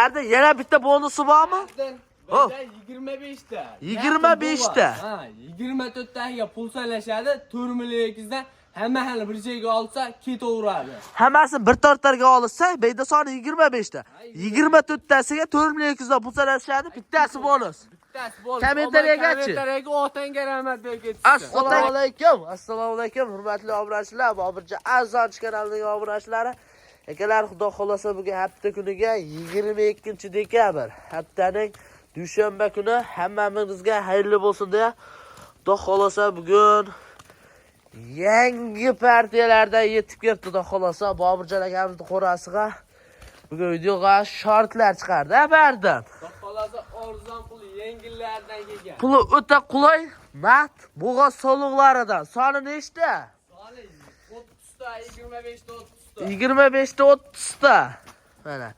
Nerede? Yana bitta bonusu bormi? Bizda 25ta. 25ta. Ha, 24 taga pul so'rashadi. 4 milliondan hamma bir joyga olsa ketaveradi. Hammasini bir tortarga olsa, beyda soni 25ta. 24 tasiga 4 milliondan pul so'rashadi, bittasi bonus. Kommentariyaga otanga rahmat berib ketdi. Assalomu alaykum. Assalomu alaykum, hurmatli obunachilar, Bobirjon Azonchi kanalining obunachilari. Akalar, xudo xolasa bugun hafta kuniga 22-dekabr, haftaning dushanba kuni hammamizga xayrli bo'lsin deya. Xudo xolasa bugun yangi partiyalarda yetib keldi. Xudo xolasa Bobirjon akamizning qo'rasiga bugun videoga shortlar chiqardi, bardan. Xudo xolasa arzon pul yengillardan kelgan. Puli o'ta qulay, naqd bo'g'oz soliqlaridan. Soni nechta? Soni 30 ta, 25 ta, 30 ta. 25 ta 30 ta. Mana.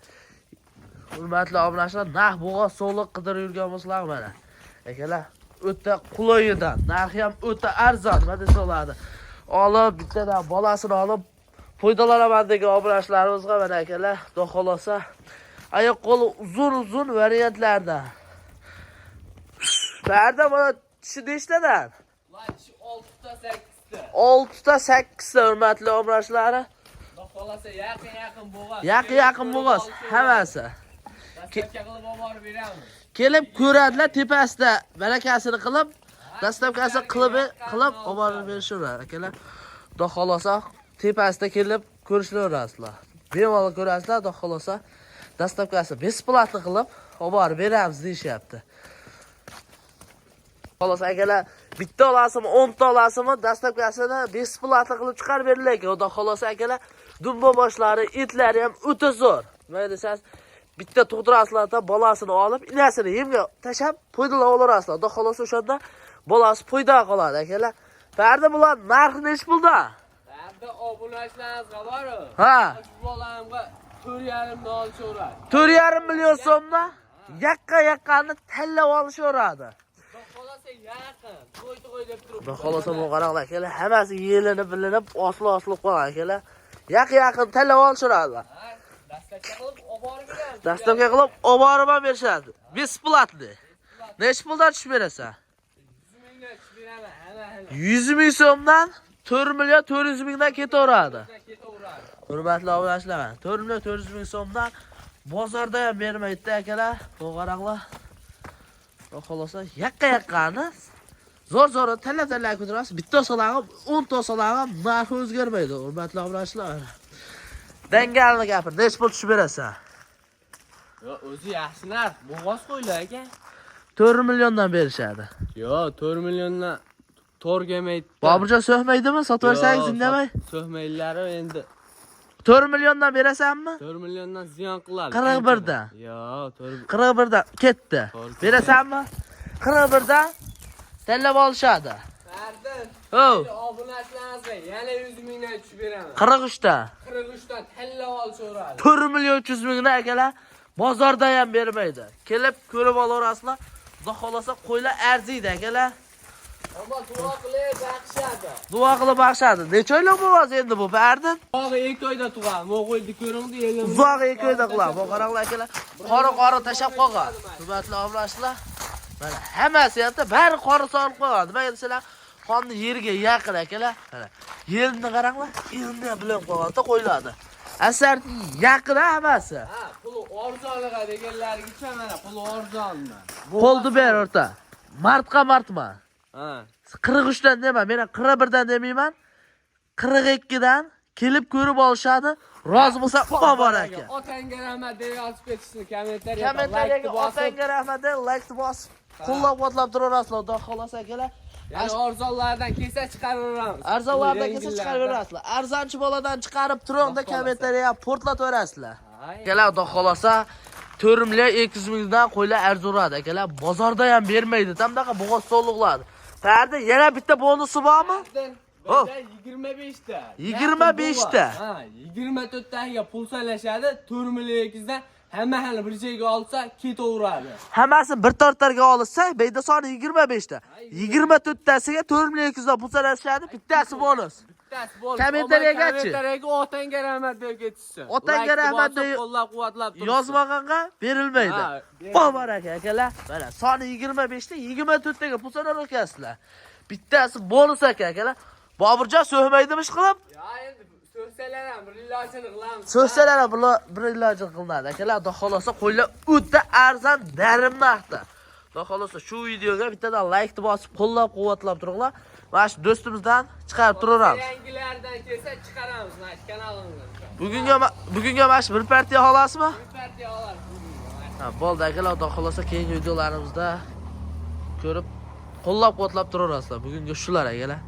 Hurmatli obunachilar, naq bo'g'oz soliq qidirib yurgan bo'lsalar mana. Akalar, o'ta qulayidan, narxi ham o'ta arzon, nima desa bo'ladi. Olib, bittadan bolasini olib foydalanaman degan obunachilarimizga mana akalar, xudo xolasa oyoq qo'li uzun variantlarda. Barda mana tishi nechtadan? Ular tishi 6 ta, 8 ta. 6 ta 8 ta hurmatli obunachilar. Xudo xolasa yaqin bo'g'oz. Yaqin bo'g'oz hammasi. Dastlabki qilib olib beramiz. Kelib ko'radilar tepasida barakasini qilib, dastlabkasini qilib olib berishlar akalar. Xudo xolasa tepasida kelib ko'rishlaverasizlar. Bemalol ko'rasizlar, xudo xolasa dastlabkasi besplatni qilib olib beramiz deyishyapti. Xolos akalar, bitta olasizmi, 10 ta olasizmi, dastlabkasini besplatni qilib chiqarib beriladi. Xudo xolasa akalar, dumbo boshlari, itlari ham o'ta zo'r. Nima desasiz? Bitta tug'dirasizlarda bolasini olib, inasini yemga tashab, foydalab olarasizlar. Xudo xolasa o'shanda bolasi foyda qoladi akalar. Barda bular narxi nech pulda? Barda obunachilaringiz bor. Ha. Bolamga 4,5 dan olishaveradi. 4,5 million so'mda yaqqa-yaqqani tanlab olishaveradi. Xudo xolasa yaqin. Qo'y deb turib. Xudo xolasa bu qaranglar akalar, hammasi yelinib, bilinib, osli-osli qolgan akalar. Yaqin tanlab olishaveradi. Dastlabki qilib olib beramiz. Dastlabki qilib olib berishadi. Besplatni. Nech puldan tushib berasan? 100 mingdan tushib beraman. Hamma. 100 ming so'mdan 4 million 400 mingdan ketaveradi. Ketaveradi. Hurmatli obunachilar, 4 million 400 ming so'mdan bozorda ham bermaydi akalar. Bu qaranglar. Xolasa yaqqa-yaqqani zo'r tanlab ko'tarasiz. Bitta solag'im 10 ta solag'im narxi o'zgarmaydi. Hurmatli obunachilar. Dangalni gapir, nech pul tushib berasan? Yo, o'zi yaxshi narx. Bo'g'oz qo'ylar aka. 4 milliondan berishadi. Yo, 4 milliondan to'rgamaydi. Bobirjon so'hmaydimi? Sotib bersangiz indamay. So'hmaylari endi 4 milliondan berasanmi? 4 milliondan ziyon qiladi. 41 dan. Yo, 41 dan ketdi. Berasanmi? 41 dan tanlab olishadi. Bardin. Ho. Obunachilaringizga yana 100 mingdan tushib beraman. 43 dan. 43 dan tanlab olishaveradi. 4 million 300 mingdan akalar bozorda ham bermaydi. Kelib ko'rib olaverasizlar. Xudo xolasa qo'ylar arziydi akalar. Ammo duo qilib baxshadi. Duo qilib baxshadi. Necha oylik bo'ladi endi bu Bardin? Bog'i 2 oyda tug'an. Mo'g'ilni ko'ringdi elim. Uzog'i 2 oyda qiladi. Bu qaranglar akalar. Qori tashab qo'ygan. Hurmatli obunachilar. Mana hammasi ham bari qori solib qo'ygan. Nima desalar, qonni yerga yaqin akalar. Mana yerni qaranglar. Yerni ham bilan qo'ygan qo'yiladi. Asar yaqin hammasi. Ha, pul arzonliga deganlarga mana pul arzonmi. Qo'lni ber o'rta. Martma. Ha. 43 dan dema, men 41 dan demayman. 42 dan kelib ko'rib olishadi. Rozi bo'lsa, bor aka. Otanga rahmat deb yozib ketishni Kommentariyaga otanga rahmat deb like bosib, qo'llab-quvvatlab turaverasizlar. Xudo xolasa akalar. Yana arzonlardan kelsa chiqaraveramiz. Arzonlardan kelsa chiqaraverasizlar. Arzonchi boladan chiqarib turingda kommentariyaga portlatverasizlar. Akalar, xudo xolasa 4 million 200 mingdan qo'ylar arzuradi akalar. Bozorda ham bermaydi. Tamdaqa bo'g'oz soliqladi. Barda yana bitta bonusi bormi? Bizda 25 ta. 25 ta. Ha, 24 taga pul so'rashadi. 4 milliondan hamma bir joyga olsa ketaveradi. Hammasi bir tortarga olsa, beyda soni 25 ta. 24 tasiga 4 million 200 dan pul so'rashadi, bittasi bonus. bittasi bo'ldi. Kommentariyaga-chi? Kommentariyaga otangga rahmat deb ketishsin. Otangga rahmat deb qo'llab-quvvatlab tursin. yozmaganga berilmaydi. Ha, Bor aka akalar. Mana soni 25 ta 24 taga pulsalar o'tkazdilar. Bittasi bonus aka akalar. Boburjon so'hmaydimi ish qilib? Ya endi so'zsalar ham bir ilojini qilamiz. So'zsalar ham bir ilojini qilinadi akalar. Xudo xolosa qo'ylar o'ta arzon darim narxda. Xudo xolosa shu videoga bittadan like bosib qo'llab-quvvatlab turinglar. Mana shu do'stimizdan chiqarib turaveramiz. Yangilardan kelsa chiqaramiz mana shu kanalimizga. Bugunga mana shu bir partiya xolasizmi? Bir partiya olamiz bugunga. Ha, bo'ldi akalar, xudo xolosa keyingi videolarimizda ko'rib qo'llab-quvvatlab turaverasizlar. Bugunga shular akalar.